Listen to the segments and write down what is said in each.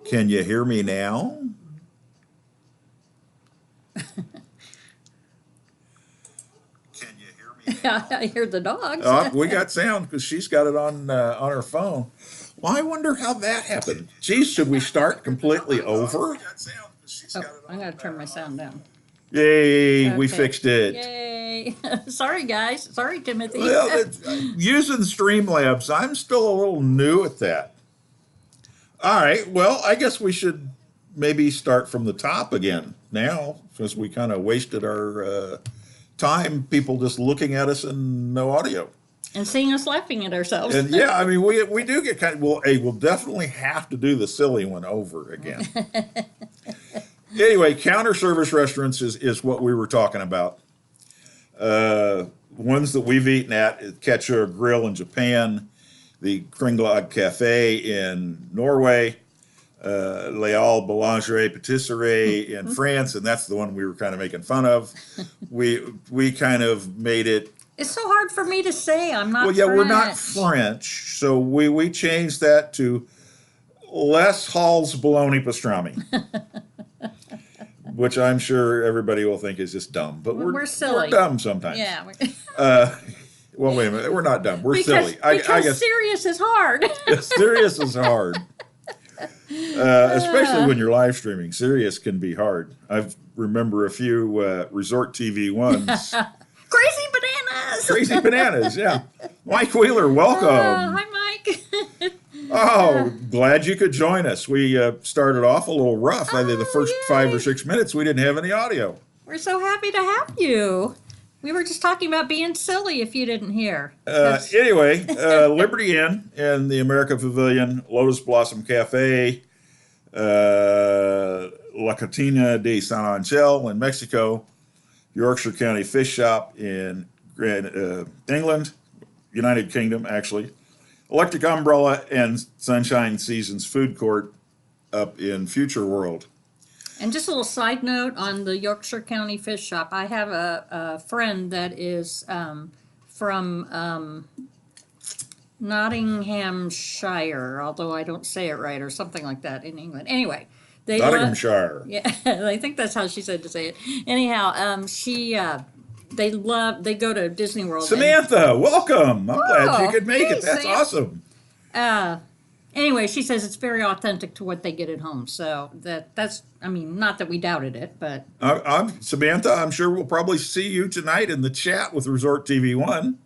Can you hear me now? Can you hear me now? I hear the dogs. We got sound because she's got it on her phone. Well, I wonder how that happened. Geez, should we start completely over? Oh, I'm going to turn my sound down. Yay, we Okay. fixed it. Yay. Sorry, guys. Sorry, Timothy. Well, using Streamlabs, I'm still a little new at that. All right, well, I guess we should maybe start from the top again now, since we kind of wasted our time, people just looking at us and no audio. And seeing us laughing at ourselves. And yeah, I mean, we do get kind of, we'll definitely have to do the silly one over again. Anyway, counter service restaurants is what we were talking about. Ones that we've eaten at Ketchur Grill in Japan, the Kringlag Cafe in Norway, Leal Boulangerie Patisserie in France, and that's the one we were kind of making fun of. We kind of made it. It's so hard for me to say. I'm not. Well, yeah, French. we're not French, so we changed that to Les Hall's Bologna Pastrami, which I'm sure everybody will think is just dumb, but we're silly. We're dumb sometimes. Yeah. Well, wait a minute. We're not dumb. We're because, silly. I because guess serious is hard. serious is hard. Especially when you're live streaming. Serious can be hard. I remember a few Resort TV ones. Crazy bananas. Crazy bananas, yeah. Mike Wheeler, welcome. Hi, Mike. Oh, glad you could join us. We started off a little rough. I think the first 5 or 6 minutes we didn't have any audio. We're so happy to have you. We were just talking about being silly if you didn't hear. Anyway, Liberty Inn and the America Pavilion, Lotus Blossom Cafe, La Cantina de San Angel in Mexico, Yorkshire County Fish Shop in England, United Kingdom, actually, Electric Umbrella, and Sunshine Seasons Food Court up in Future World. And just a little side note on the Yorkshire County Fish Shop. I have a friend that is from Nottinghamshire, although I don't say it right, or something like that in England. Anyway, Nottinghamshire. Yeah, I think that's how she said to say it. Anyhow, they go to Disney World. Samantha, welcome. I'm glad you could make it. That's Sam. Awesome. Anyway, she says it's very authentic to what they get at home. So that's, I mean, not that we doubted it, but. I'm Samantha. I'm sure we'll probably see you tonight in the chat with Resort TV 1.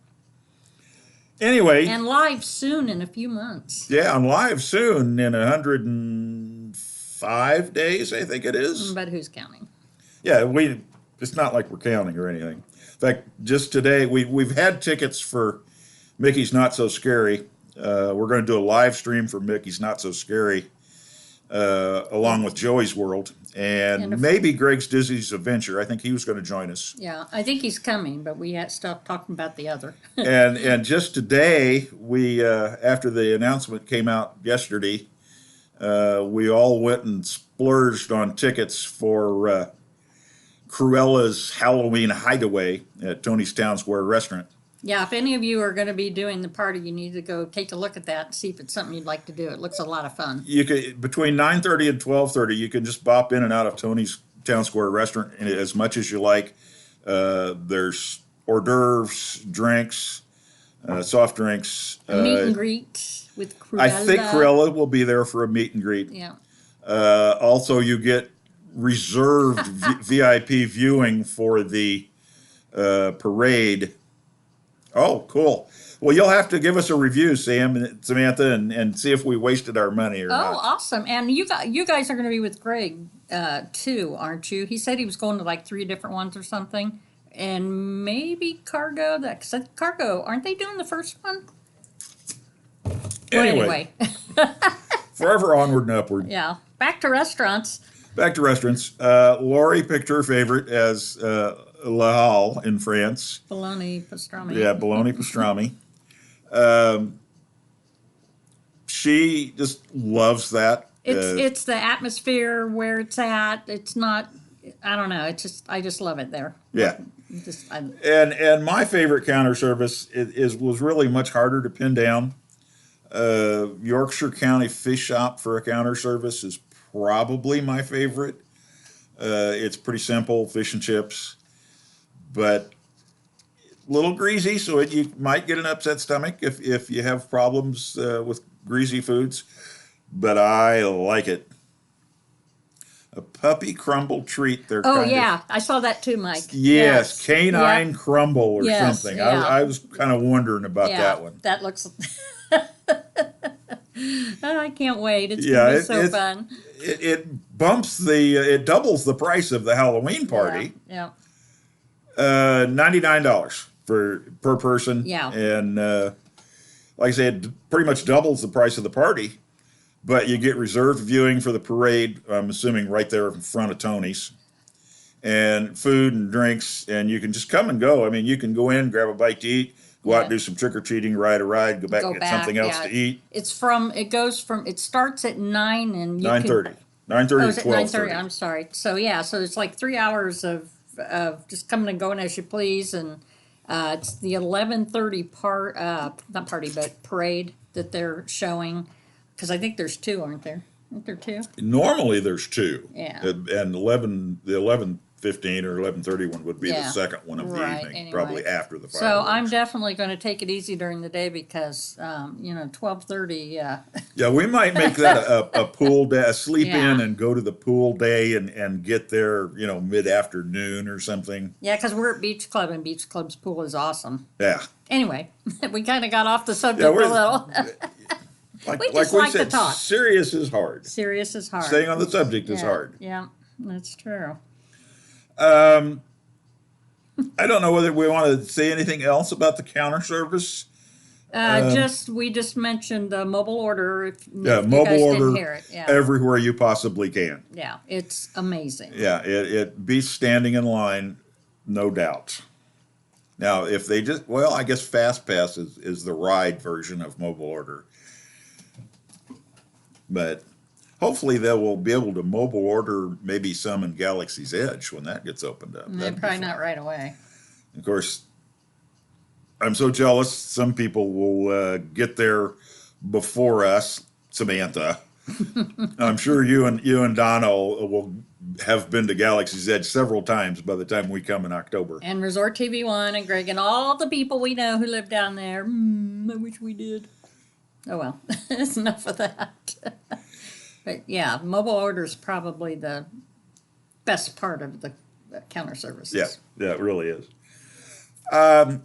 Anyway. And live soon in a few months. Yeah, and live soon in 105 days, I think it is. But who's counting? Yeah, it's not like we're counting or anything. In fact, just today, we've had tickets for Mickey's Not So Scary. We're going to do a live stream for Mickey's Not So Scary, along with Joey's World, and maybe Greg's Disney's Adventure. I think he was going to join us. Yeah, I think he's coming, but we had to stop talking about the other. and just today, we after the announcement came out yesterday, we all went and splurged on tickets for Cruella's Halloween Hideaway at Tony's Town Square Restaurant. Yeah, if any of you are going to be doing the party, you need to go take a look at that and see if it's something you'd like to do. It looks a lot of fun. You could, between 9:30 and 12:30, you can just bop in and out of Tony's Town Square Restaurant as much as you like. There's hors d'oeuvres, drinks, soft drinks. A meet and greet with Cruella. I think Cruella will be there for a meet and greet. Yeah. Also, you get reserved VIP viewing for the parade. Oh, cool. Well, you'll have to give us a review, Samantha, and see if we wasted our money or not. Oh, awesome. And you guys are going to be with Greg, too, aren't you? He said he was going to like 3 different ones or something. And maybe Cargo. Cargo, aren't they doing the first one? Anyway. Forever onward and upward. Yeah. Back to restaurants. Lori picked her favorite as La Halle in France. Bologna pastrami. Yeah, bologna pastrami. She just loves that. It's the atmosphere where it's at. It's not, I don't know. I just love it there. Yeah. And my favorite counter service was really much harder to pin down. Yorkshire County Fish Shop for a counter service is probably my favorite. It's pretty simple, fish and chips, but a little greasy, so you might get an upset stomach if you have problems with greasy foods. But I like it. A puppy crumble treat. They're Oh kind of yeah, I saw that too, Mike. yes, canine Yep. crumble or Yes. something. Yeah. I was kind of wondering about Yeah. that one. That looks. I can't wait. It's Yeah, gonna be so fun. it bumps it doubles the price of the Halloween Yeah. party. Yeah. $99 for per person, Yeah. and like I said, it pretty much doubles the price of the party. But you get reserved viewing for the parade. I'm assuming right there in front of Tony's, and food and drinks, and you can just come and go. I mean, you can go in, grab a bite to eat, go out, Yeah. do some trick or treating, ride a ride, go back, Go get back. something else Yeah. to eat. It's from. It goes from. It starts at 9 and you 9:30, can. 9:30 Oh, to is it 9:30? 12:30. I'm sorry. So yeah, so it's like 3 hours of just coming and going as you please, and it's the 11:30 not party but parade that they're showing, because I think there's two, aren't there? Aren't there two? Normally there's two, Yeah. and the 11:15 or 11:30 one would be the Yeah. second one of the Right, evening, anyway. probably after the So fireworks. I'm definitely going to take it easy during the day because 12:30. Yeah. Yeah, we might make that a pool day, a sleep Yeah. in and go to the pool day and get there, mid afternoon or something. Yeah, because we're at Beach Club and Beach Club's pool is awesome. Yeah. Anyway, we kind of got off the subject Yeah, a little. We just like to talk. serious is hard. Serious is hard. Staying on the subject is Yeah, hard. Yeah, that's true. Um, I don't know whether we want to say anything else about the counter service. We just mentioned the mobile order. If Yeah, you mobile guys order didn't hear it. Yeah, everywhere you possibly can. yeah, it's amazing. Yeah, it beats standing in line, no doubt. Now, if they I guess FastPass is the ride version of mobile order. But hopefully they will be able to mobile order maybe some in Galaxy's Edge when that gets opened up. That'd be Probably fun. not right away. Of course, I'm so jealous. Some people will get there before us, Samantha. I'm sure you and Donna will have been to Galaxy's Edge several times by the time we come in October. And Resort TV1 and Greg and all the people we know who live down there. I wish we did. Oh well, it's enough of that. But yeah, mobile order is probably the best part of the counter services. Yeah, it really is. A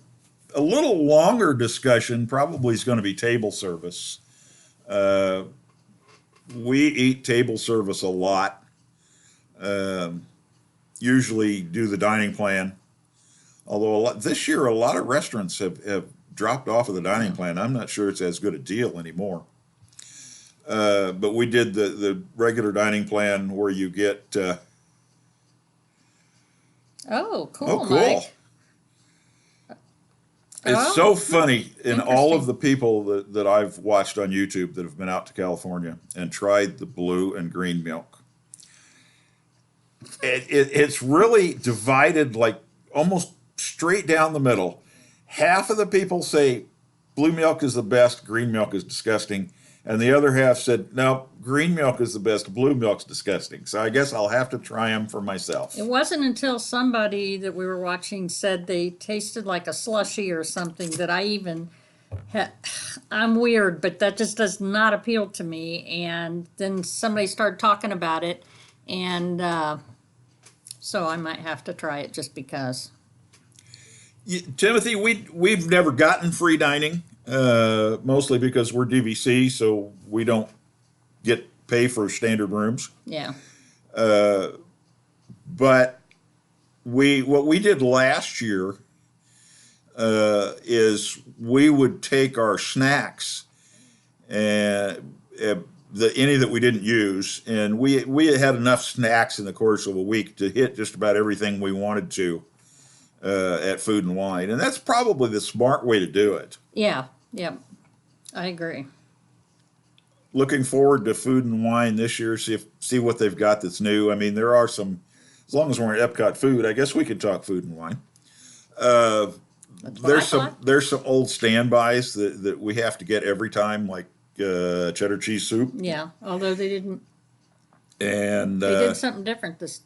little longer discussion probably is going to be table service. We eat table service a lot. Usually do the dining plan. Although this year a lot of restaurants have dropped off of the dining plan. I'm not sure it's as good a deal anymore. But we did the regular dining plan where you get. Oh, cool, Oh, cool. Mike. It's Oh, so funny in all of interesting. the people that I've watched on YouTube that have been out to California and tried the blue and green milk. It's really divided like almost straight down the middle. Half of the people say blue milk is the best, green milk is disgusting. And the other half said, no, green milk is the best, blue milk's disgusting. So I guess I'll have to try them for myself. It wasn't until somebody that we were watching said they tasted like a slushy or something that I even I'm weird, but that just does not appeal to me. And then somebody started talking about it, and so I might have to try it just because. Timothy, we've never gotten free dining, mostly because we're DVC, so we don't get pay for standard rooms. Yeah. But what we did last year is we would take our snacks and any that we didn't use, and we had enough snacks in the course of a week to hit just about everything we wanted to at Food and Wine, and that's probably the smart way to do it. Yeah. Yeah. I agree. Looking forward to Food and Wine this year. See what they've got that's new. I mean, there are some. As long as we're in Epcot food, I guess we could talk Food and Wine. That's what I thought. There's some old standbys that we have to get every time, like cheddar cheese soup. Yeah. Although they didn't. And They did something different this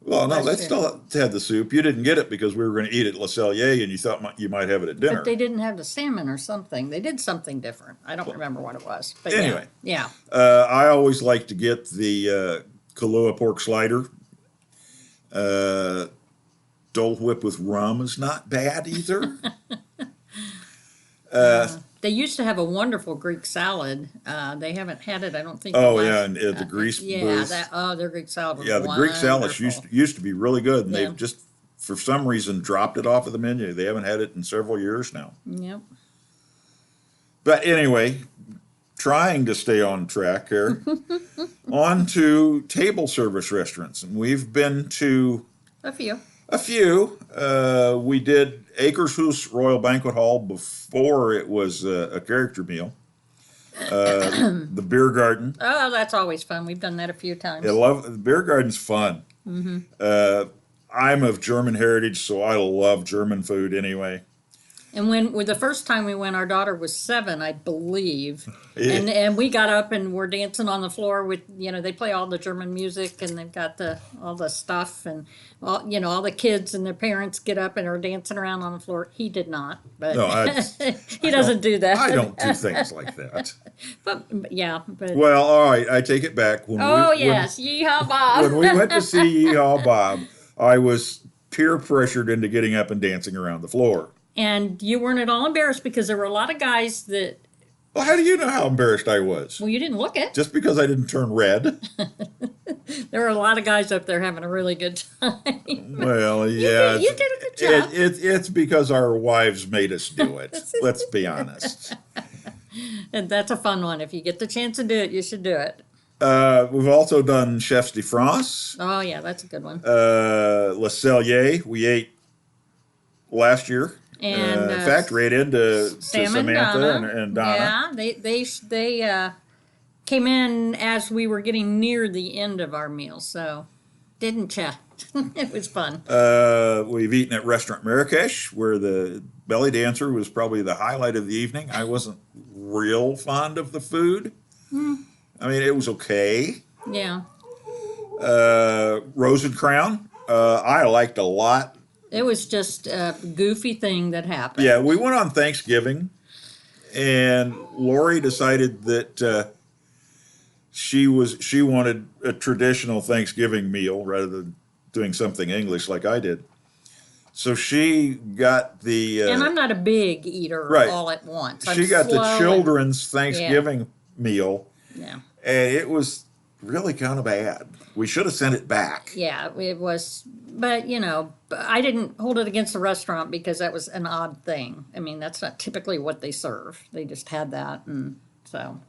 well, no, last they year. still had the soup. You didn't get it because we were going to eat at Le Cellier, and you thought you might have it at dinner. But they didn't have the salmon or something. They did something different. I don't remember what it was. But Anyway. yeah. I always like to get the Kahlua pork slider. Dole Whip with rum is not bad either. They used to have a wonderful Greek salad. They haven't had it, I don't think. Oh yeah, and the grease Yeah, booth. their Greek salad was Yeah, the Greek salad wonderful. used to be really good, and Yeah. they've just for some reason dropped it off of the menu. They haven't had it in several years now. Yep. But anyway, trying to stay on track here. On to table service restaurants, and we've been to A few. a few. We did Acres Royal Banquet Hall before it was a character meal. The beer garden. Oh, that's always fun. We've done that a few times. The beer garden's fun. I'm of German heritage, so I love German food anyway. And when the first time we went, our daughter was 7, I believe, Yeah. and we got up and we're dancing on the floor with, they play all the German music and they've got all the stuff and all the kids and their parents get up and are dancing around on the floor. He did not, but No, he doesn't do that. I don't do things like that. But yeah, but Well, all right, I take it back. yes, yeehaw, Bob. When we went to see Yeehaw Bob, I was peer pressured into getting up and dancing around the floor. And you weren't at all embarrassed because there were a lot of guys that. Well, how do you know how embarrassed I was? Well, you didn't look it. Just because I didn't turn red? There were a lot of guys up there having a really good time. Well, yeah. You did a good job. It's because our wives made us do it. Let's be honest. And that's a fun one. If you get the chance to do it, you should do it. We've also done Chefs de France. Oh, yeah, that's a good one. Le Cellier, we ate last year. And in fact, right into Sam to Samantha and Donna. Yeah, they came in as we were getting near the end of our meal, so didn't ya? It was fun. We've eaten at Restaurant Marrakesh, where the belly dancer was probably the highlight of the evening. I wasn't real fond of the food. I mean, it was okay. Yeah. Rose and Crown, I liked a lot. It was just a goofy thing that happened. Yeah, we went on Thanksgiving, and Lori decided that she wanted a traditional Thanksgiving meal rather than doing something English like I did. So she got the and I'm not a big eater right. all at once. She got the children's Thanksgiving meal, Yeah. and it was really kind of bad. We should have sent it back. Yeah, it was, but I didn't hold it against the restaurant because that was an odd thing. I mean, that's not typically what they serve. They just had that, and so.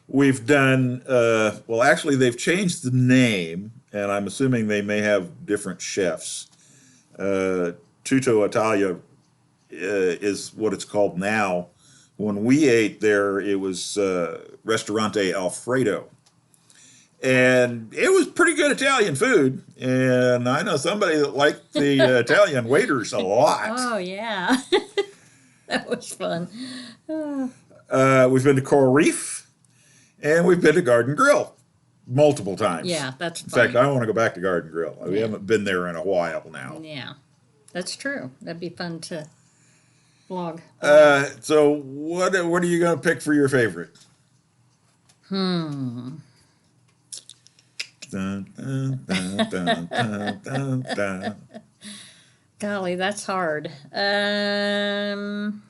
We've done, well, actually, they've changed the name, and I'm assuming they may have different chefs. Tutto Italia is what it's called now. When we ate there, it was Ristorante Alfredo. And it was pretty good Italian food. And I know somebody that liked the Italian waiters a lot. Oh, yeah. That was fun. We've been to Coral Reef, and we've been to Garden Grill multiple times. Yeah, that's In fun. fact, I want to go back to Garden Grill. We haven't been there in a while now. Yeah, that's true. That'd be fun to vlog. So what are you going to pick for your favorite? Dun, dun, dun, dun, dun, dun, dun. Golly, that's hard.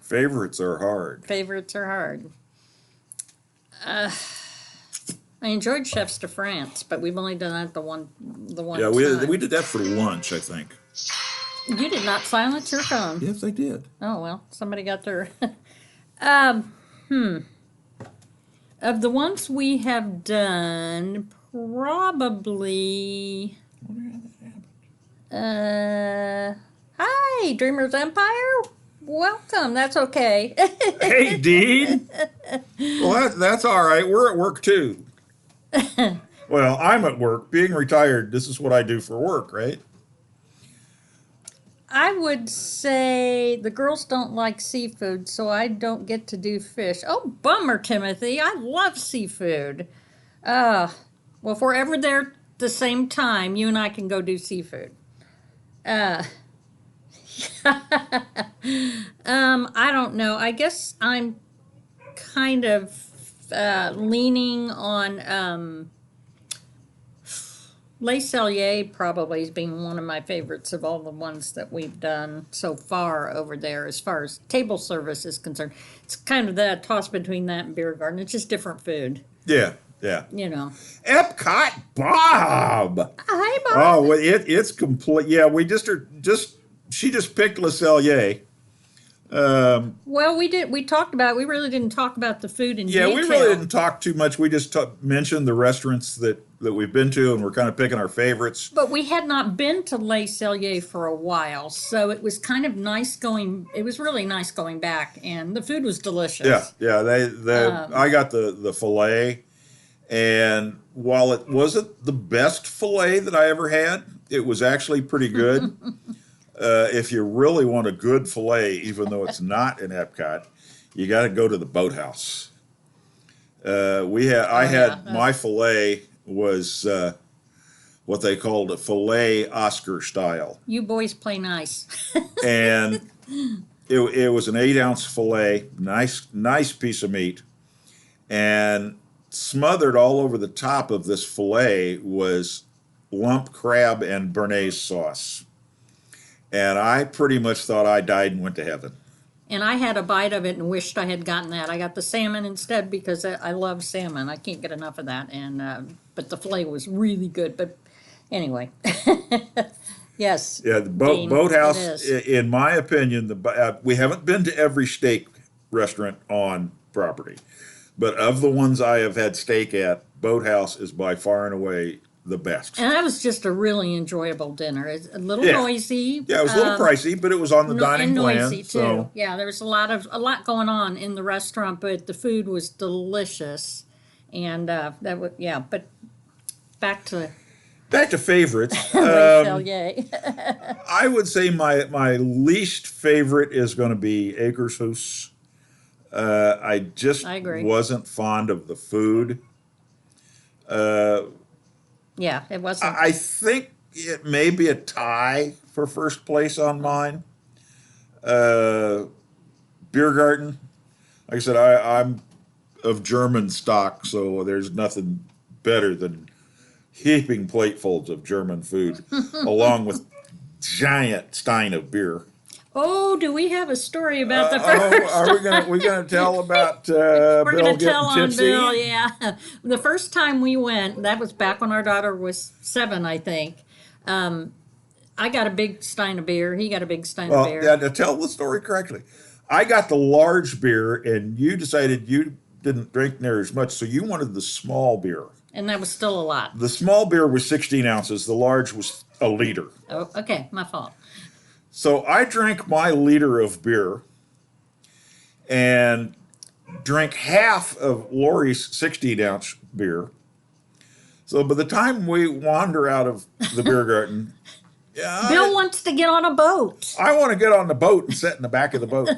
Favorites are hard. Favorites are hard. I enjoyed Chefs de France, but we've only done that the one Yeah, time. we did that for lunch, I think. You did not silence your phone. Yes, I did. Oh, well, somebody got their... Of the ones we have done, probably... Hi, Dreamer's Empire. Welcome. That's okay. Hey, Dean. Well, that's all right. We're at work, too. Well, I'm at work. Being retired, this is what I do for work, right? I would say the girls don't like seafood, so I don't get to do fish. Oh, bummer, Timothy. I love seafood. Well, if we're ever there at the same time, you and I can go do seafood. Uh, I don't know. I guess I'm kind of leaning on Les Cellier probably as being one of my favorites of all the ones that we've done so far over there as far as table service is concerned. It's kind of that toss between that and beer garden. It's just different food, Yeah, yeah. you know. Epcot Bob. Hi, Oh, Bob. well, it's complete. Yeah, we just she just picked Le Cellier. Well, we talked about. We really didn't talk about the food in Yeah, we detail. really didn't talk too much. We just mentioned the restaurants that we've been to, and we're kind of picking our favorites. But we had not been to Les Cellier for a while, so it was kind of nice going. It was really nice going back, and the food was delicious. Yeah, yeah. I got the fillet, and while it wasn't the best fillet that I ever had, it was actually pretty good. If you really want a good fillet, even though it's not in Epcot, you got to go to the Boathouse. I had my fillet was what they called a fillet Oscar style, You boys play nice. and it was an 8-ounce fillet, nice piece of meat, and smothered all over the top of this fillet was lump crab and béarnaise sauce. And I pretty much thought I died and went to heaven. And I had a bite of it and wished I had gotten that. I got the salmon instead because I love salmon. I can't get enough of that. And but the fillet was really good. But anyway, yes. Yeah, the Dean, Boathouse, it is. in my opinion, we haven't been to every steak restaurant on property, but of the ones I have had steak at, Boathouse is by far and away the best. And that was just a really enjoyable dinner. It's a little Yeah. noisy. Yeah, it was a little pricey, but it was on the dining and plan. noisy too. So Yeah, there was a lot going on in the restaurant, but the food was delicious. And that was yeah. But back to back to favorites. Les Cellier. I would say my least favorite is going to be Acres. I just I agree. wasn't fond of the food. Yeah, it wasn't. I think it may be a tie for first place on mine. Beer garden. Like I said, I'm of German stock, so there's nothing better than heaping platefuls of German food, along with giant stein of beer. Oh, do we have a story about the Oh, first? are we gonna tell about We're Bill gonna getting tell on tipsy? Bill. Yeah, the first time we went, that was back when our daughter was 7, I think. I got a big stein of beer. He got a big stein of Well, beer. yeah, to tell the story correctly, I got the large beer, and you decided you didn't drink near as much, so you wanted the small beer. And that was still a lot. The small beer was 16 ounces. The large was a liter. Oh, okay, my fault. So I drank my liter of beer and drank half of Lori's 16-ounce beer. So by the time we wander out of the beer garden, yeah, Bill wants to get on a boat. I want to get on the boat and sit in the back of the boat.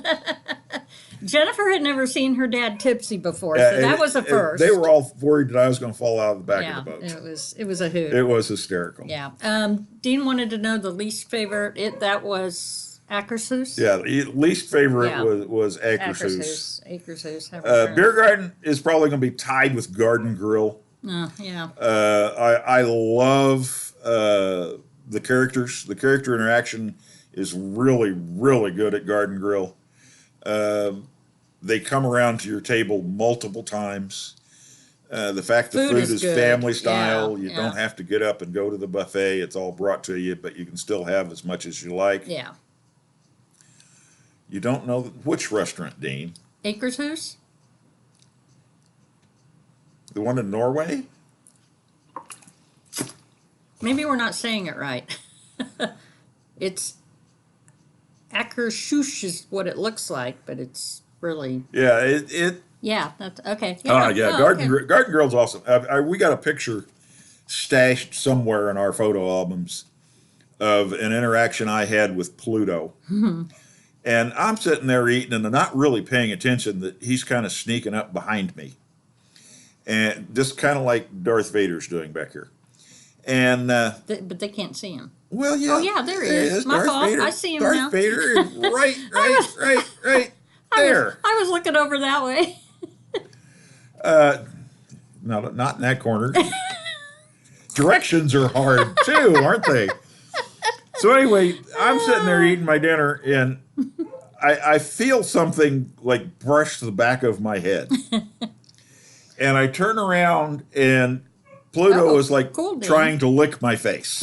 Jennifer had never seen her dad tipsy before, so that was a first. They were all worried that I was going to fall out of the back yeah, of the boat. it was a hoot. It was hysterical. Yeah. Dean wanted to know the least favorite. That was Akershus. Yeah, the least favorite Yeah. was Acres. Akershus. Beer garden is probably going to be tied with Garden Grill. Yeah. I love the characters. The character interaction is really, really good at Garden Grill. They come around to your table multiple times. The fact the Food food is is good. family style, Yeah, you yeah. don't have to get up and go to the buffet. It's all brought to you, but you can still have as much as you like. Yeah. You don't know which restaurant, Dean? Akershus? The one in Norway? Maybe we're not saying it right. It's Akershus is what it looks like, but it's really Yeah, it yeah. That's okay. yeah, Oh, Garden okay. Garden Grill's awesome. We got a picture stashed somewhere in our photo albums of an interaction I had with Pluto. And I'm sitting there eating and I'm not really paying attention that he's kind of sneaking up behind me. and just kind of like Darth Vader's doing back here. And But they can't see him. well, yeah. Oh, yeah, there he is. My Darth fault. Vader. I see him Darth now. Vader is right there. I was looking over that way. No, not in that corner. Directions are hard too, aren't they? So anyway, I'm sitting there eating my dinner, and I feel something like brush the back of my head. And I turn around, and Pluto is like cool, trying to lick my face.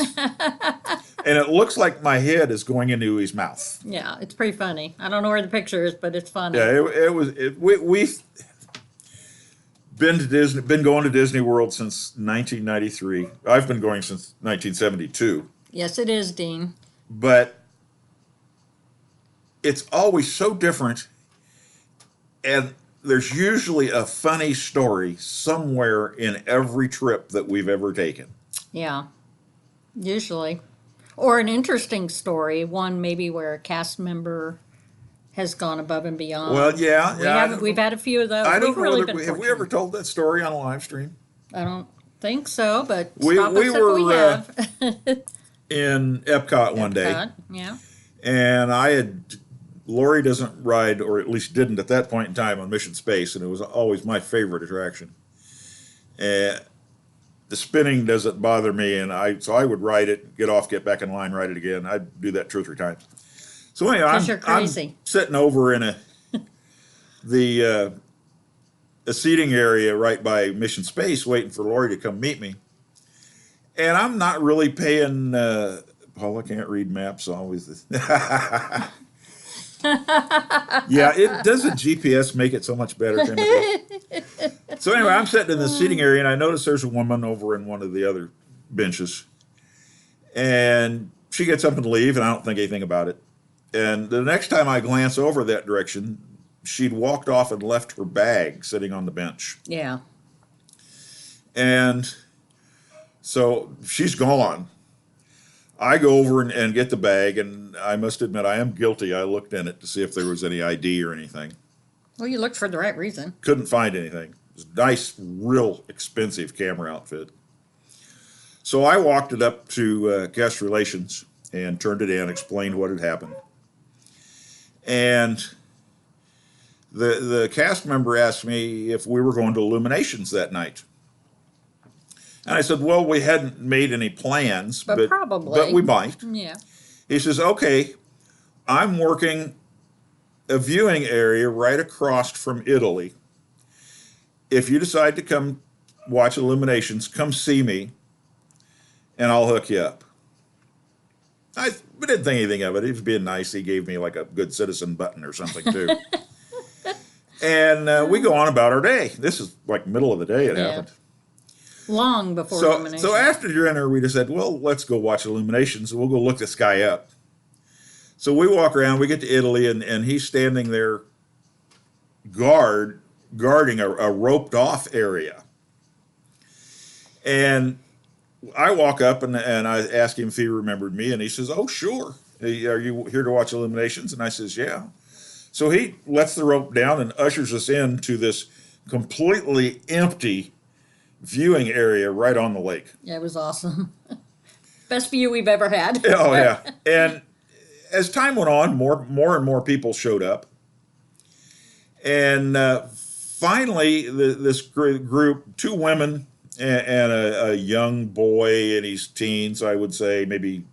And it looks like my head is going into his mouth. Yeah, it's pretty funny. I don't know where the picture is, but it's funny. Yeah, we've been going to Disney World since 1993. I've been going since 1972. Yes, it is, Dean. But it's always so different, and there's usually a funny story somewhere in every trip that we've ever taken. Yeah, usually. Or an interesting story, one maybe where a cast member has gone above and beyond. Well, yeah, We've had a few of those. I don't We've know really whether been have we ever fortunate. told that story on a live stream? I don't think so, but We stop us if were, we have. In Epcot one day, Epcot, yeah. and Lori doesn't ride, or at least didn't at that point in time, on Mission Space, and it was always my favorite attraction. And the spinning doesn't bother me, and so I would ride it, get off, get back in line, ride it again. I'd do that 2 or 3 times. So anyway, 'Cause you're crazy. I'm sitting over in a seating area right by Mission Space, waiting for Lori to come meet me, and I'm not really paying. Paula can't read maps always. Yeah, it doesn't GPS make it so much better, Timothy? So anyway, I'm sitting in the seating area, and I notice there's a woman over in one of the other benches, and she gets up and leave, and I don't think anything about it. And the next time I glance over that direction, she'd walked off and left her bag sitting on the bench. Yeah. And so she's gone. I go over and get the bag, and I must admit I am guilty. I looked in it to see if there was any ID or anything. Well, you looked for the right reason. Couldn't find anything. It was a nice, real expensive camera outfit. So I walked it up to guest relations and turned it in, explained what had happened. And the cast member asked me if we were going to Illuminations that night. And I said, well, we hadn't made any plans, But probably. but we might. Yeah. He says, okay, I'm working a viewing area right across from Italy. If you decide to come watch Illuminations, come see me, and I'll hook you up. I didn't think anything of it. He was being nice. He gave me like a good citizen button or something, too. And we go on about our day. This is like middle of the day it happened. Long before So Illumination. after dinner, we just said, well, let's go watch Illuminations, and we'll go look this guy up. So we walk around, we get to Italy, and he's standing there guarding a roped-off area. And I walk up, and I ask him if he remembered me, and he says, oh, sure. Are you here to watch Illuminations? And I says, yeah. So he lets the rope down and ushers us into this completely empty viewing area right on the lake. Yeah, it was awesome. Best view we've ever had. Oh, yeah. And as time went on, more and more people showed up. And finally, this group, 2 women and a young boy in his teens, I would say, maybe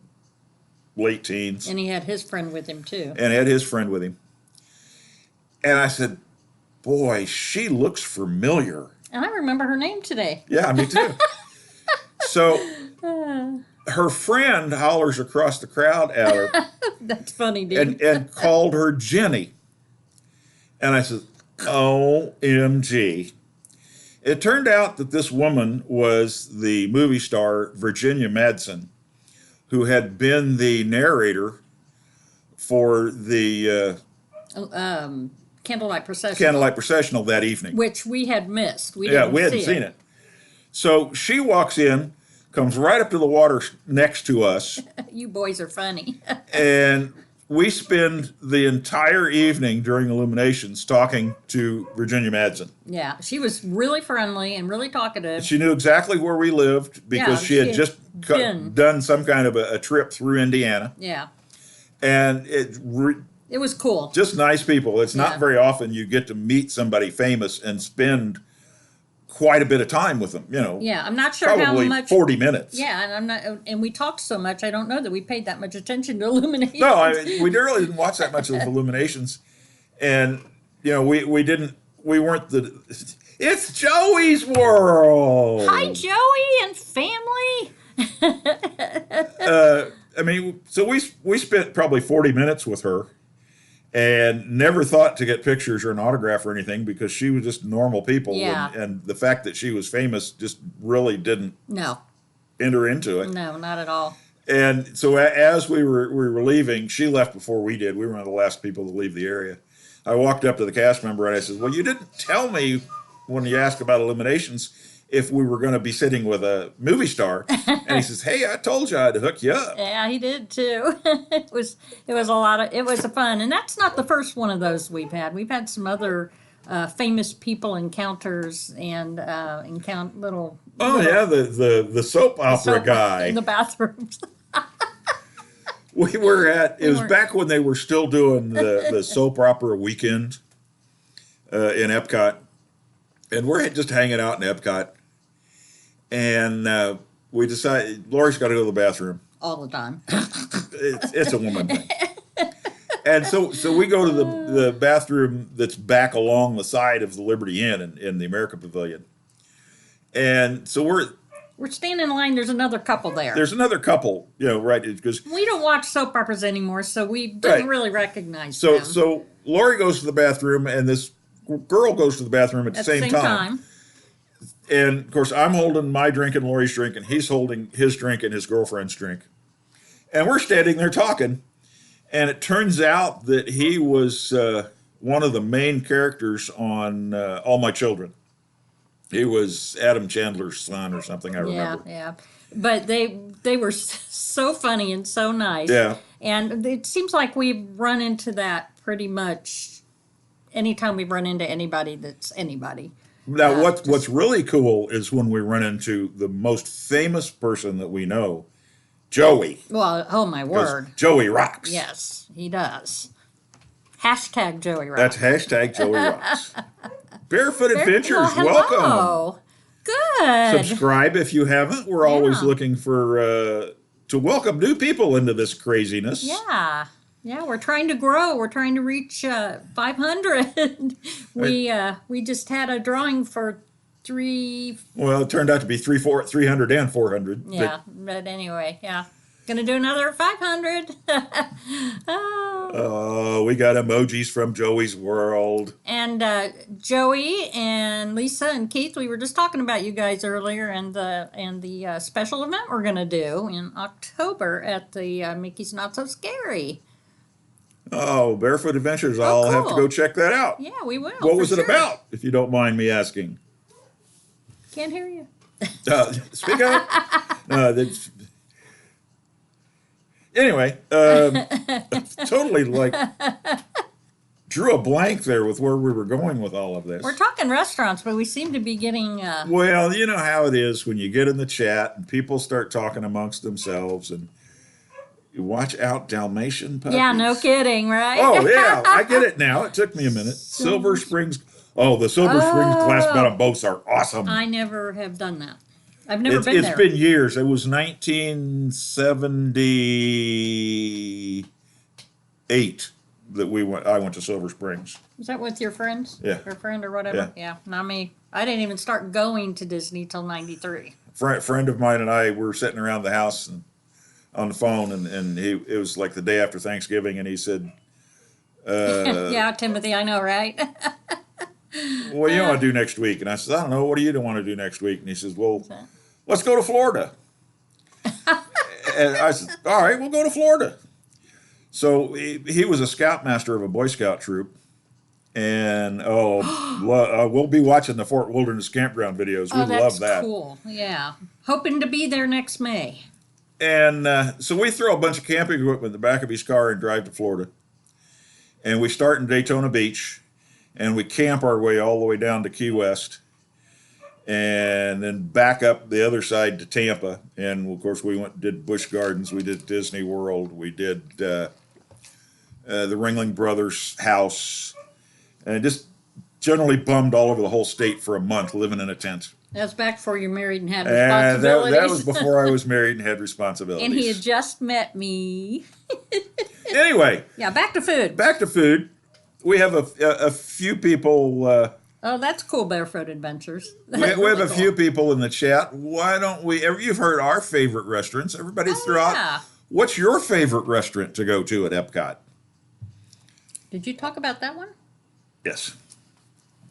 late teens. And he had his friend with him, too. And had his friend with him. And I said, boy, she looks familiar. And I remember her name today. Yeah, me too. So her friend hollers across the crowd at her That's funny, dude. and called her Jenny. And I said, OMG. It turned out that this woman was the movie star Virginia Madsen, who had been the narrator for the Candlelight Procession. Candlelight Processional that evening. Which we had missed. We Yeah, we hadn't seen it. So she walks in, comes right up to the water next to us, You boys are funny. and we spend the entire evening during Illuminations talking to Virginia Madsen. Yeah, she was really friendly and really talkative. She knew exactly where we lived because Yeah, she had she just been. done some kind of a trip through Indiana. Yeah, And it was cool. just nice people. It's not Yeah. very often you get to meet somebody famous and spend quite a bit of time with them, Yeah, I'm not sure how probably much. 40 minutes. Yeah, and I'm not. And we talked so much. I don't know that we paid that much attention to Illumination. No, we really didn't watch that much of Illuminations. And, we weren't it's Joey's World. Hi, Joey and family. So we spent probably 40 minutes with her and never thought to get pictures or an autograph or anything because she was just normal people. Yeah. And the fact that she was famous just really didn't No, enter into it. no, not at all. And so as we were leaving, she left before we did. We were one of the last people to leave the area. I walked up to the cast member and I said, well, you didn't tell me when you asked about Illuminations if we were going to be sitting with a movie star. And he says, hey, I told you I'd hook you up. Yeah, he did too. It was it was fun, and that's not the first one of those we've had. We've had some other famous people encounters and little. Oh, yeah, the soap opera guy. In the bathrooms. It was back when they were still doing the soap opera weekend in Epcot. And we're just hanging out in Epcot. And we decided, Lori's got to go to the bathroom. All the time. It's a woman thing. And so we go to the bathroom that's back along the side of the Liberty Inn in the America Pavilion. And so We're standing in line. There's another couple there. there's another couple, right? Because We don't watch soap operas anymore, so we didn't Right. really recognize so them. so Lori goes to the bathroom, and this girl goes to the bathroom at the At the same same time. time. And of course, I'm holding my drink and Lori's drink, and he's holding his drink and his girlfriend's drink. And we're standing there talking, and it turns out that he was one of the main characters on All My Children. He was Adam Chandler's son or something, I remember. Yeah. But they were so funny and so nice. Yeah. And it seems like we've run into that pretty much anytime we've run into anybody that's anybody. Now, what's really cool is when we run into the most famous person that we know, Joey. Well, oh my 'Cause word. Joey rocks. Yes, he does. Hashtag Joey Rock. That's hashtag Joey rocks. Barefoot Adventures, Well, welcome. hello. Good. Subscribe if you haven't. We're always Yeah. looking for to welcome new people into this craziness. Yeah. Yeah, we're trying to grow. We're trying to reach 500. We just had a drawing for 3. Well, it turned out to be 300 and 400. Yeah, but anyway, yeah. Gonna do another 500. Oh. We got emojis from Joey's World. And Joey and Lisa and Keith, we were just talking about you guys earlier, and the special event we're gonna do in October at the Mickey's Not So Scary. Oh, Barefoot Adventures. I'll have to cool. go check that out. Yeah, we will. What for was it sure. about, if you don't mind me asking? Can't hear you. Speak up. That's... Anyway, totally drew a blank there with where we were going with all of this. We're talking restaurants, but we seem to be getting. Well, you know how it is when you get in the chat and people start talking amongst themselves, and you watch out, Dalmatian puppies. Yeah, no kidding, right? Oh, yeah, I get it now. It took me a minute. Silver Springs. Oh, the Silver Springs glass bottom boats are awesome. I never have done that. I've never It's been there. been years. It was 1978 that I went to Silver Springs. Was that with your friends? Yeah. Your friend or whatever? Yeah. Not me. I didn't even start going to Disney till 93. Friend of mine and I were sitting around the house and on the phone, and it was like the day after Thanksgiving, and he said, Yeah, Timothy, I know, right? what do you want to do next week? And I said, I don't know. What do you want to do next week? And he says, well, let's go to Florida. And I said, all right, we'll go to Florida. So he was a scoutmaster of a Boy Scout troop. And we'll be watching the Fort Wilderness Campground videos. We Oh, that's love that. cool. Yeah. Hoping to be there next May. And so we throw a bunch of camping equipment in the back of his car and drive to Florida. And we start in Daytona Beach, and we camp our way all the way down to Key West, and then back up the other side to Tampa. And of course, we went and did Busch Gardens, we did Disney World, we did the Ringling Brothers house, and just generally bummed all over the whole state for a month living in a tent. That's back before you're married and had And responsibilities. that was before I was married and had responsibilities. And he had just met me. Anyway. Yeah, back to food. Back to food. We have a few people. Oh, that's cool, Barefoot Adventures. We have a few people in the chat. Why don't we? You've heard our favorite restaurants. Everybody throw out. What's your favorite restaurant to go to at Epcot? Did you talk about that one? Yes.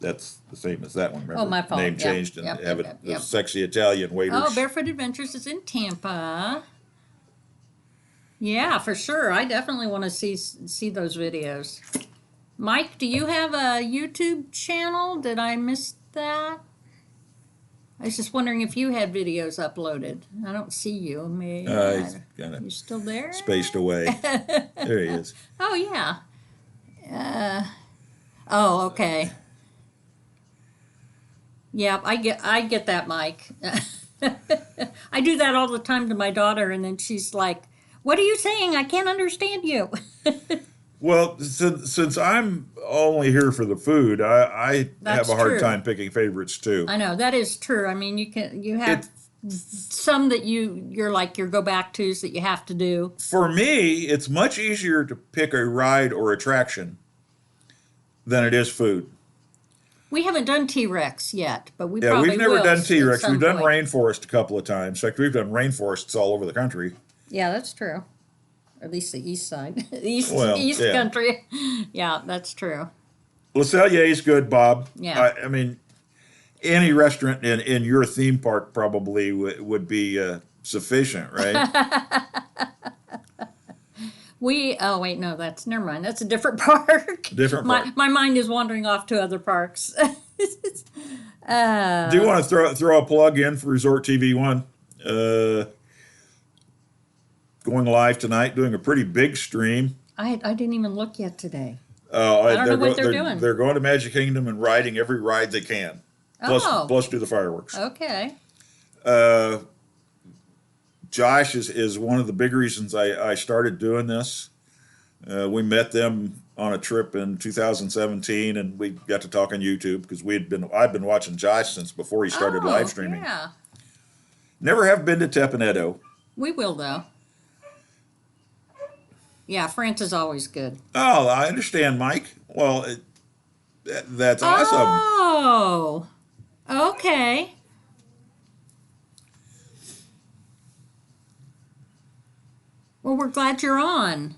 That's the same as that one. Remember? Oh, my fault. Name changed and have it the sexy Italian waiters. Oh, Barefoot Adventures is in Tampa. Yeah, for sure. I definitely want to see those videos. Mike, do you have a YouTube channel? Did I miss that? I was just wondering if you had videos uploaded. I don't see you. He's kind You still there? spaced away. There he is. Oh, yeah. Oh, okay. Yeah, I get that, Mike. I do that all the time to my daughter, and then she's like, "What are you saying? I can't understand you." Well, since I'm only here for the food, I have a hard time picking favorites too. I know that is true. I mean, you have some that you're like your go back tos that you have to do. For me, it's much easier to pick a ride or attraction than it is food. We haven't done T-Rex yet, but we've never done T-Rex. We've done point. Rainforest a couple of times. In fact, we've done rainforests all over the country. Yeah, that's true. At least the east side, east yeah. country. Yeah, that's true. Le Cellier is good, Bob. Yeah. I mean, any restaurant in your theme park probably would be sufficient, right? Oh wait, no, never mind. That's a different park. Different park. My mind is wandering off to other parks. Do you want to throw a plug in for Resort TV One? Going live tonight, doing a pretty big stream. I didn't even look yet today. I don't know what they're doing. They're going to Magic Kingdom and riding every ride they can. Plus do the fireworks. Okay. Josh is one of the big reasons I started doing this. We met them on a trip in 2017, and we got to talk on YouTube because I'd been watching Josh since before he started live streaming. Yeah. Never have been to Tepaneto. We will though. Yeah, France is always good. Oh, I understand, Mike. Well, that's awesome. Oh, okay. Well, we're glad you're on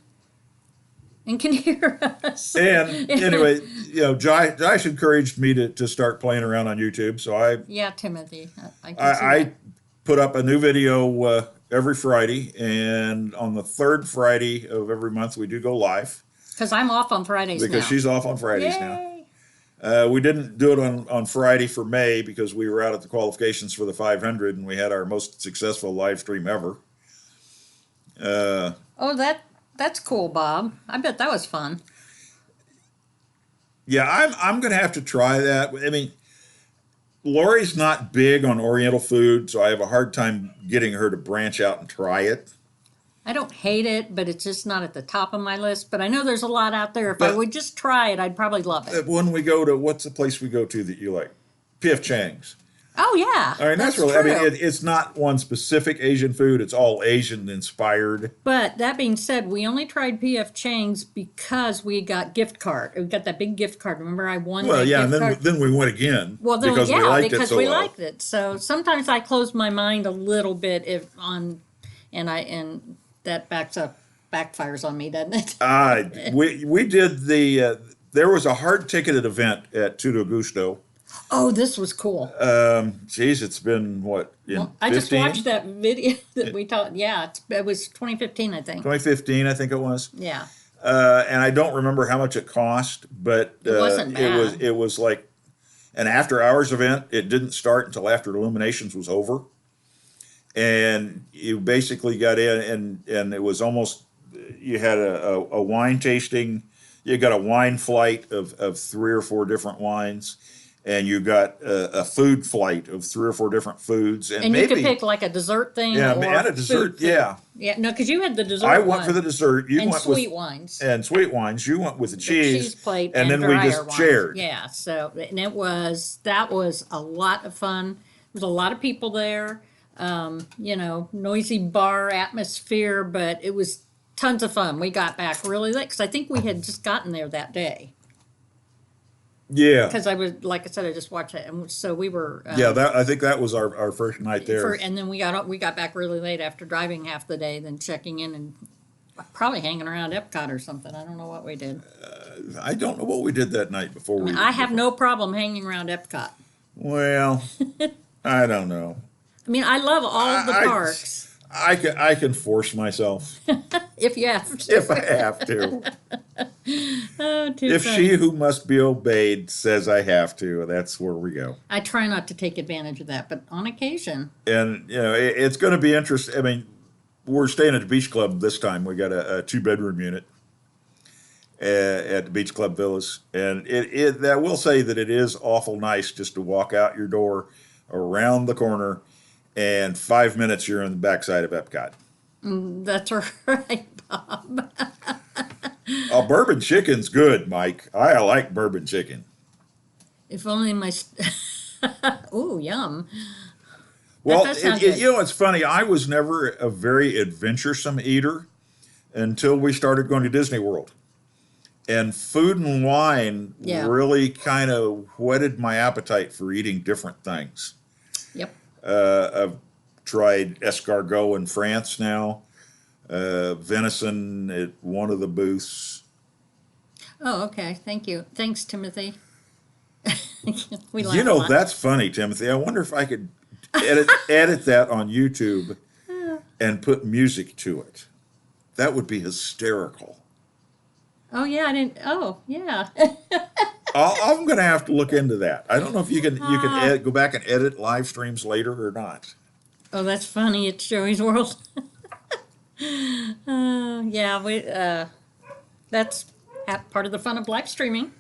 and can hear us. And anyway, Josh encouraged me to start playing around on YouTube. So yeah, Timothy, I can see I that. put up a new video every Friday, and on the third Friday of every month we do go live. Because I'm off on Fridays now. Because she's off on Fridays Yay. now. We didn't do it on Friday for May because we were out at the qualifications for the 500, and we had our most successful live stream ever. That's cool, Bob. I bet that was fun. Yeah, I'm going to have to try that. I mean, Lori's not big on Oriental food, so I have a hard time getting her to branch out and try it. I don't hate it, but it's just not at the top of my list. But I know there's a lot out there. If I would just try it, I'd probably love it. When we go to, what's the place we go to that you like? P.F. Chang's. Oh, yeah. I mean, that's really, true. I mean, it's not one specific Asian food. It's all Asian inspired. But that being said, we only tried P.F. Chang's because we got gift card. We got that big gift card. Remember, I won that gift card? And then we went again. Well, then, because we liked it so well. liked it. So sometimes I close my mind a little bit and that backfires on me, doesn't it? We did there was a hard ticketed event at Tutto Gusto. Oh, this was cool. It's been what? I just watched that video that we talked. Yeah, it was 2015, I think. 2015, I think it was. Yeah. And I don't remember how much it cost, but it wasn't bad. It was like an after hours event. It didn't start until after Illuminations was over. and you basically got in, and it was almost, you had a wine tasting. You got a wine flight of 3 or 4 different wines, and you got a food flight of 3 or 4 different foods, and And you could maybe pick like a dessert thing yeah, or and a dessert. food. Yeah, Yeah, no, because you had the dessert I went one for the dessert. You and went sweet with wines. and sweet wines. You went with the The cheese, cheese plate and and then we drier just wines. shared. Yeah, so and that was a lot of fun. There was a lot of people there. Noisy bar atmosphere, but it was tons of fun. We got back really late because I think we had just gotten there that day. Yeah, Because I was, like I said, I just watched it, and so we were. yeah. That I think that was our first night there. And then we got back really late after driving half the day, then checking in and probably hanging around Epcot or something. I don't know what we did. I don't know what we did that night before we. I have no problem hanging around Epcot. Well, I don't know. I mean, I love all of the I- parks I can force myself if you have to. if I have to. Oh, too If funny. she who must be obeyed says I have to, that's where we go. I try not to take advantage of that, but on occasion, And it's going to be interesting. I mean, we're staying at the beach club this time. We got a 2-bedroom unit at the beach club villas, and I will say that it is awful nice just to walk out your door, around the corner, and 5 minutes you're on the backside of Epcot. that's right, Bob. Oh, bourbon chicken's good, Mike. I like bourbon chicken. If only my. Ooh, yum. Well, does sound good. it's funny. I was never a very adventuresome eater until we started going to Disney World. And food and wine Yeah. really kind of whetted my appetite for eating different things. Yep. I've tried escargot in France now, venison at one of the booths. Oh, okay. Thank you. Thanks, Timothy. We laugh a lot. That's funny, Timothy. I wonder if I could edit that on YouTube and put music to it. That would be hysterical. Oh yeah, I didn't. Oh yeah. I'm going to have to look into that. I don't know if you can go back and edit live streams later or not. Oh, that's funny. It's Joey's World. Yeah, that's part of the fun of live streaming.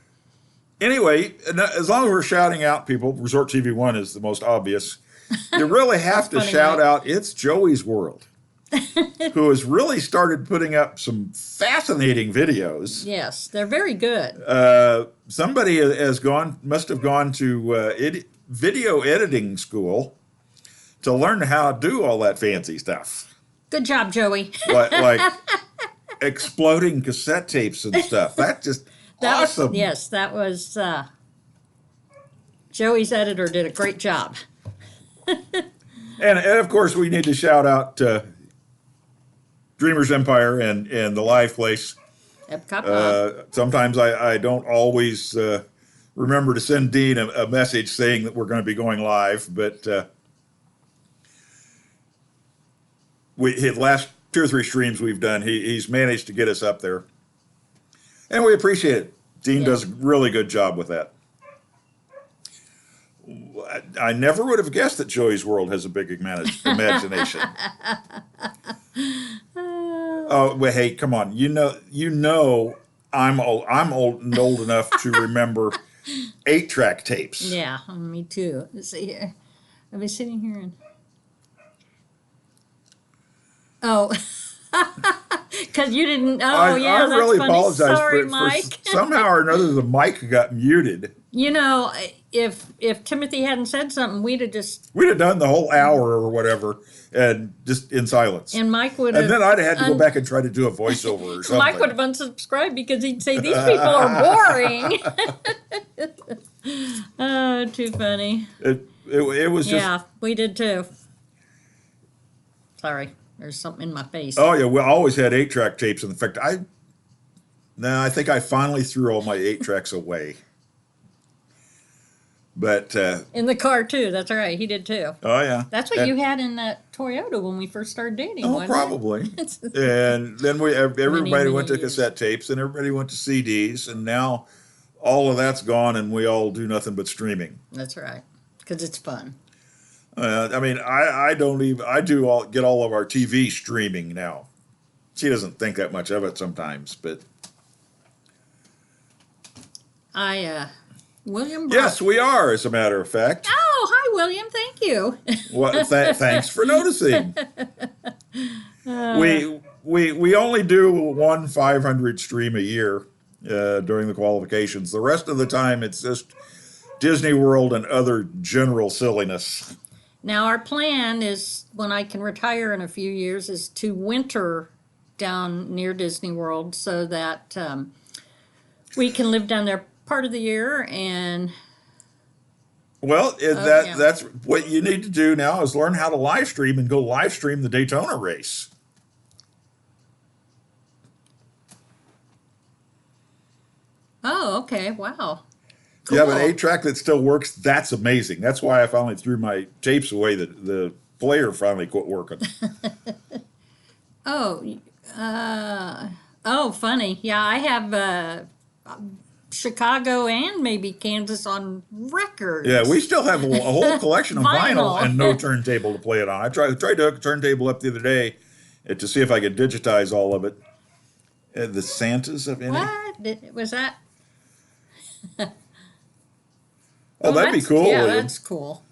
Anyway, as long as we're shouting out people, Resort TV 1 is the most obvious. You really have to funny, shout Mike. out It's Joey's World, who has really started putting up some fascinating videos. Yes, they're very good. Somebody must have gone to video editing school to learn how to do all that fancy stuff, Good job, Joey. like exploding cassette tapes and stuff. That's just awesome. Yes, that was Joey's editor did a great job. And of course, we need to shout out Dreamers Empire and the Live Place. Epcot Bob. Sometimes I don't always remember to send Dean a message saying that we're going to be going live, but his last 2 or 3 streams we've done, he's managed to get us up there, and we appreciate it. Dean does a really good job with that. I never would have guessed that Joey's World has a big imagination. Oh, well, hey, come on. I'm old enough to remember 8-track tapes. Yeah, me too. Let's see here. I've been sitting here and oh, because you didn't. Oh, I yeah, that's really funny. apologize Sorry, for Mike. somehow or another the mic got muted. If Timothy hadn't said something, we'd have done the whole hour or whatever, and just in silence. and Mike would have. And then I'd have had to go back and try to do a voiceover or something. Mike would have unsubscribed because he'd say these people are boring. Oh, too funny. It was just. Yeah, we did too. Sorry, there's something in my face. Oh yeah, we always had 8-track tapes. In fact, I think I finally threw all my 8-tracks away. But In the car too. That's right. He did too. oh yeah, That's what you had in that Toyota when we first started dating. Oh, wasn't probably. it? And then everybody many went to years. cassette tapes, and everybody went to CDs, and now all of that's gone, and we all do nothing but streaming. That's right. Because it's fun. I mean, I don't even, get all of our TV streaming now. She doesn't think that much of it sometimes, but William yes, brought. we are, as a matter of fact. Oh, hi, William. Thank you. Well, thanks for noticing. We only do one 500 stream a year during the qualifications. The rest of the time, it's just Disney World and other general silliness. Now, our plan is when I can retire in a few years is to winter down near Disney World so that we can live down there part of the year and Well, yeah. that's what you need to do now is learn how to live stream and go live stream the Daytona race. Oh, okay. Wow. You have an Cool. 8-track that still works. That's amazing. That's why I finally threw my tapes away. The player finally quit working. Oh, funny. Yeah, I have Chicago and maybe Kansas on records. Yeah, we still have a whole collection of vinyl Vinyl. and no turntable to play it on. I tried to hook a turntable up the other day to see if I could digitize all of it. The Santas of any? Was that? Oh, that'd be that's- cool, Yeah, William. that's cool.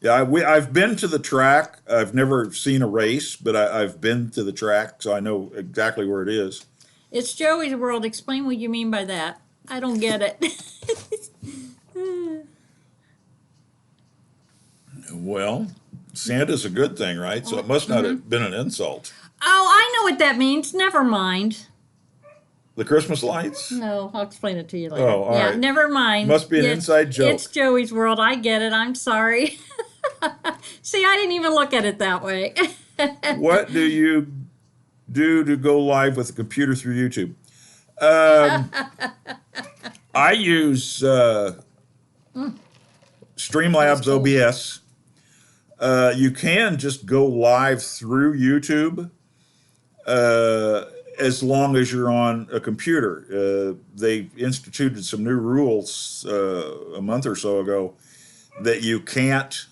Yeah, I've been to the track. I've never seen a race, but I've been to the track, so I know exactly where it is. It's Joey's World. Explain what you mean by that. I don't get it. Well, Santa's a good thing, right? So it must not have been an insult. Oh, I know what that means. Never mind. The Christmas lights? No, I'll explain it to you later. Oh, all yeah, right. never mind. Must be an inside joke. It's Joey's World. I get it. I'm sorry. See, I didn't even look at it that way. What do you do to go live with a computer through YouTube? I use Streamlabs OBS. You can just go live through YouTube as long as you're on a computer. They instituted some new rules a month or so ago that you can't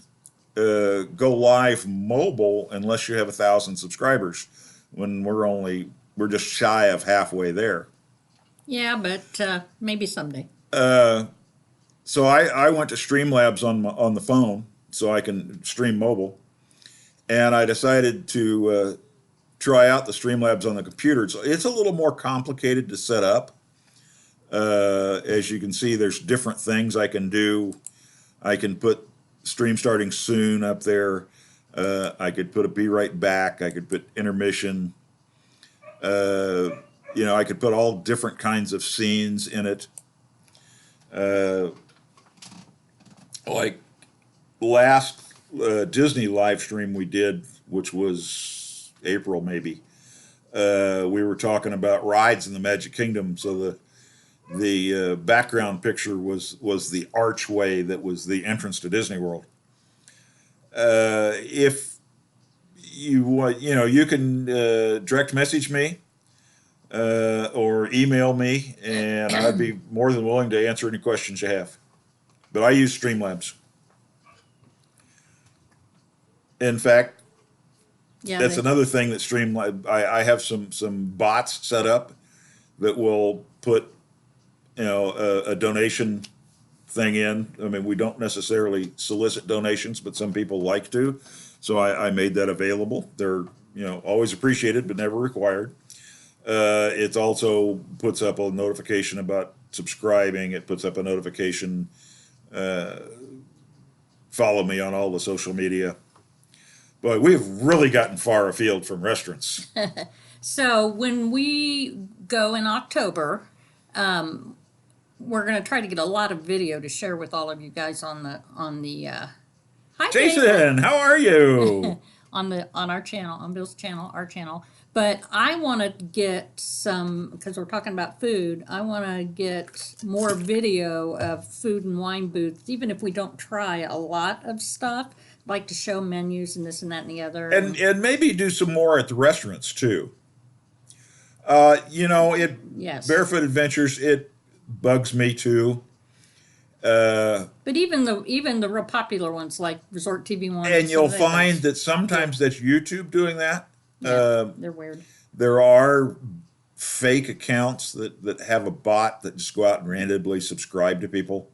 go live mobile unless you have 1,000 subscribers. When we're just shy of halfway there. Yeah, but maybe someday. So I went to Streamlabs on the phone so I can stream mobile, and I decided to try out the Streamlabs on the computer. So it's a little more complicated to set up. As you can see, there's different things I can do. I can put stream starting soon up there. I could put a be right back. I could put intermission. I could put all different kinds of scenes in it. Like last Disney live stream we did, which was April maybe. We were talking about rides in the Magic Kingdom, so the background picture was the archway that was the entrance to Disney World. If you want, you can direct message me or email me, and I'd be more than willing to answer any questions you have. But I use Streamlabs. In fact, Yeah, that's another thing that Streamlabs. I have some bots set up that will put a donation thing in. I mean, we don't necessarily solicit donations, but some people like to. So I made that available. They're always appreciated, but never required. It also puts up a notification about subscribing. It puts up a notification. Follow me on all the social media. But we've really gotten far afield from restaurants. So when we go in October, we're going to try to get a lot of video to share with all of you guys on the hi Jason, Jason, how are you? on our channel, on Bill's channel, our channel. But I want to get some, because we're talking about food, I want to get more video of food and wine booths, even if we don't try a lot of stuff, like to show menus and this and that and the other. And maybe do some more at the restaurants too. Yes. Barefoot Adventures, it bugs me too. But even the real popular ones like Resort TV One, And you'll some of find those, that sometimes that's YouTube doing that. yeah, they're weird. There are fake accounts that have a bot that just go out and randomly subscribe to people.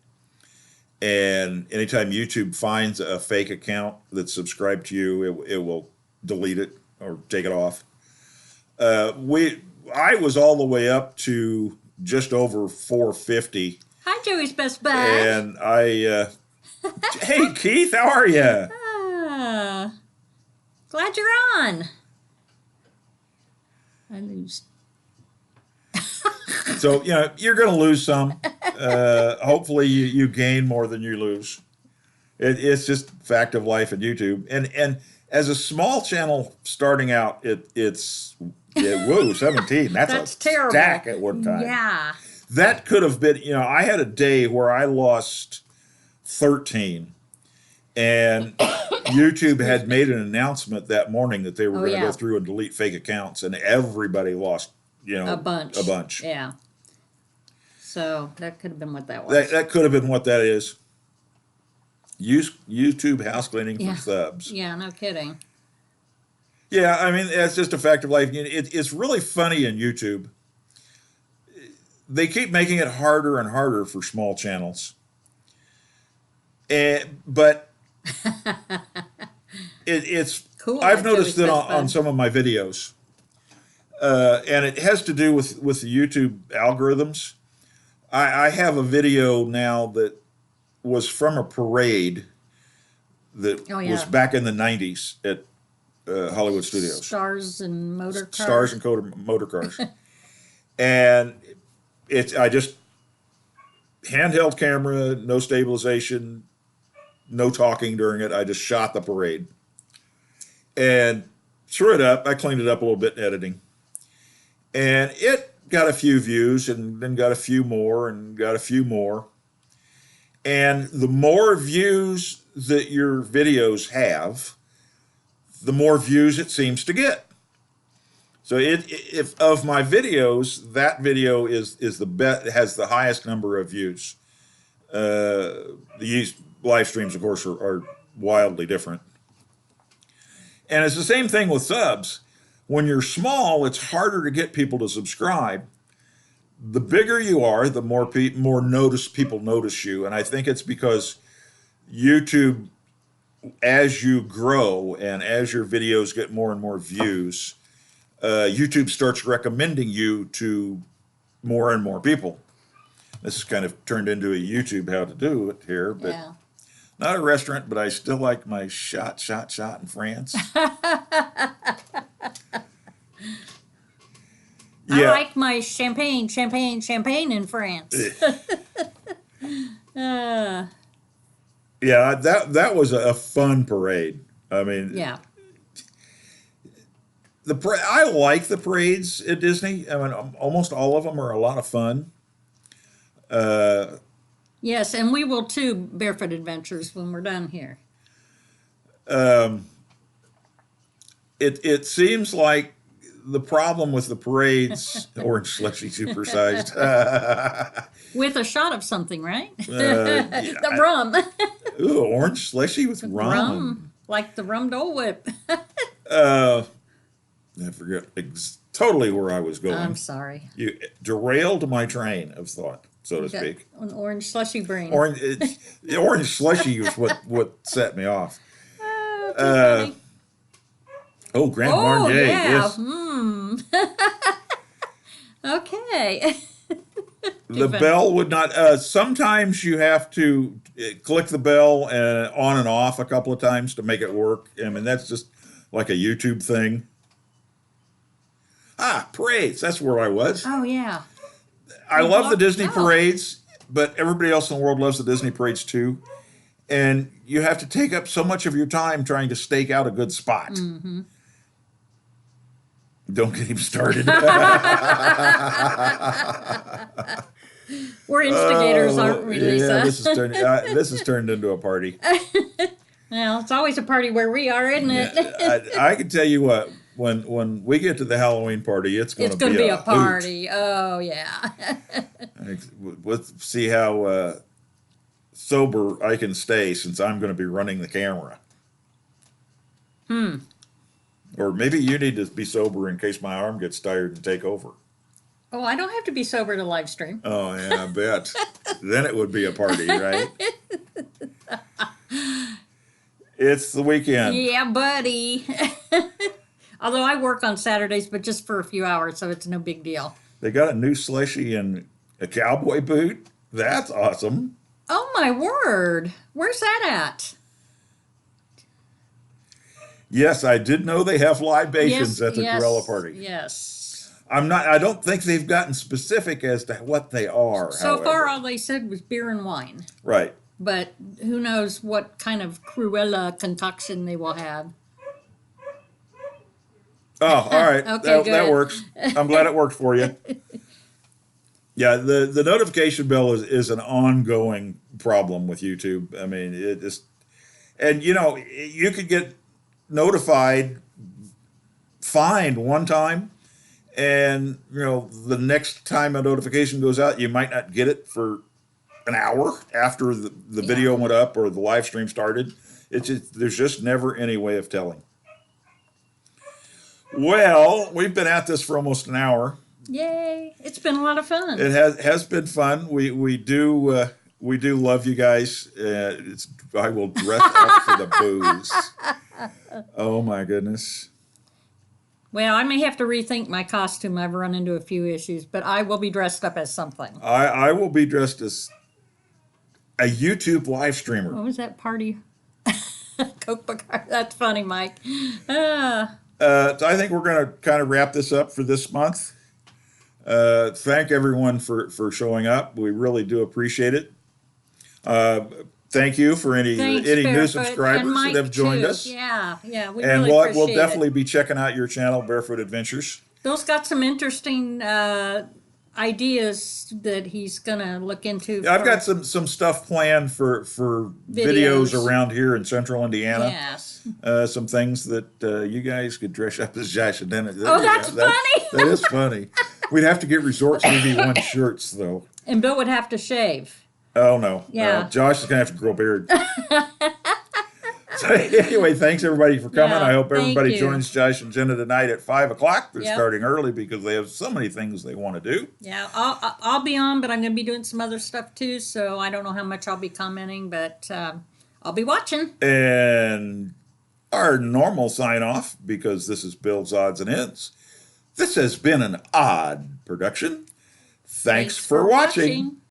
And anytime YouTube finds a fake account that's subscribed to you, it will delete it or take it off. I was all the way up to just over 450, Hi, Joey's Best Bud. and hey Keith, how are you? Glad you're on. I lose. So you're going to lose some. Hopefully you gain more than you lose. It's just fact of life at YouTube. And as a small channel starting out, it's 17. That's a terrible. stack at one time. Yeah. That could have been. I had a day where I lost 13, and YouTube had made an announcement that morning that they were going to go through and delete fake accounts, and everybody lost. A bunch. A bunch. Yeah. So that could have been what that was. That could have been what that is. YouTube house cleaning for subs. Yeah, no kidding. Yeah, I mean, that's just a fact of life. It's really funny in YouTube. They keep making it harder and harder for small channels. But it's cool. I've noticed that on some of my videos. And it has to do with the YouTube algorithms. I have a video now that was from a parade that was back in the 90s at Hollywood Studios. Stars and motor cars. Stars and motor cars. And I just handheld camera, no stabilization, no talking during it. I just shot the parade and threw it up. I cleaned it up a little bit in editing. And it got a few views and then got a few more and got a few more. And the more views that your videos have, the more views it seems to get. So if of my videos, that video is the best, has the highest number of views. These live streams, of course, are wildly different. And it's the same thing with subs. When you're small, it's harder to get people to subscribe. The bigger you are, the more people notice you. And I think it's because YouTube, as you grow and as your videos get more and more views, YouTube starts recommending you to more and more people. This has kind of turned into a YouTube how to do it here, but not a restaurant, but I still like my shot in France. I like my champagne in France. Yeah, that was a fun parade. I mean, I like the parades at Disney. I mean, almost all of them are a lot of fun. Yes, and we will too, Barefoot Adventures, when we're done here. It seems like the problem with the parades, orange slushy supersized. With a shot of something, right? The rum. Ooh, orange slushy with rum. Like the rum Dole Whip. I forget totally where I was going. I'm sorry. You derailed my train of thought, so to speak. An orange slushy brain. Orange slushy was what set me off. Grand Marnier. Yeah. Yes. Okay. The bell would not. Sometimes you have to click the bell on and off a couple of times to make it work. I mean, that's just like a YouTube thing. Parades. That's where I was. Oh, yeah. I love the Disney parades, but everybody else in the world loves the Disney parades too. And you have to take up so much of your time trying to stake out a good spot. Mm-hmm. Don't get him started. We're instigators, aren't we, Lisa? Yeah, this has turned into a party. Well, it's always a party where we are, isn't it? I can tell you what, when we get to the Halloween party, it's going to be a party. Hoot. Oh, yeah. Let's see how sober I can stay since I'm going to be running the camera. Or maybe you need to be sober in case my arm gets tired and take over. Oh, I don't have to be sober to live stream. Oh, yeah, I bet. Then it would be a party, right? It's the weekend. Yeah, buddy. Although I work on Saturdays, but just for a few hours, so it's no big deal. They got a new slushy and a cowboy boot. That's awesome. Oh my word! Where's that at? Yes, I did know they have libations at the yes, gorilla party. Yes. I don't think they've gotten specific as to what they are. So however. far, all they said was beer and wine. Right. But who knows what kind of Cruella concoction they will have. Oh, all right. Okay, that good. works. I'm glad it worked for you. Yeah, the notification bell is an ongoing problem with YouTube. I mean, it just, and you could get notified, fined one time, and the next time a notification goes out, you might not get it for an hour after the video went up or the live stream started. There's just never any way of telling. Well, we've been at this for almost an hour. Yay! It's been a lot of fun. It has been fun. We do love you guys. I will dress up for the booze. Oh my goodness. Well, I may have to rethink my costume. I've run into a few issues, but I will be dressed up as something. I will be dressed as a YouTube live streamer. What was that party? Coke Bacar. That's funny, Mike. So I think we're going to kind of wrap this up for this month. Thank everyone for showing up. We really do appreciate it. Thank you for any new subscribers that have joined us. Yeah, we And really appreciate we'll definitely be checking out your channel, Barefoot Adventures. Bill's got some interesting ideas that he's gonna look into. I've got some stuff planned for videos around here in Central Indiana. Yes. Some things that you guys could dress up as Josh and Dennis. Oh, that's funny. That is funny. We'd have to get Resorts 1 shirts though. And Bill would have to shave. Oh no. Yeah. Josh is gonna have to grow a beard. So anyway, thanks everybody for coming. Yeah, I hope everybody thank you. joins Josh and Jenna tonight at 5:00. They're Yep. starting early because they have so many things they want to do. Yeah, I'll be on, but I'm gonna be doing some other stuff too. So I don't know how much I'll be commenting, but I'll be watching. And our normal sign off, because this is Bill's Odds and Ends. This has been an odd production. Thanks for watching.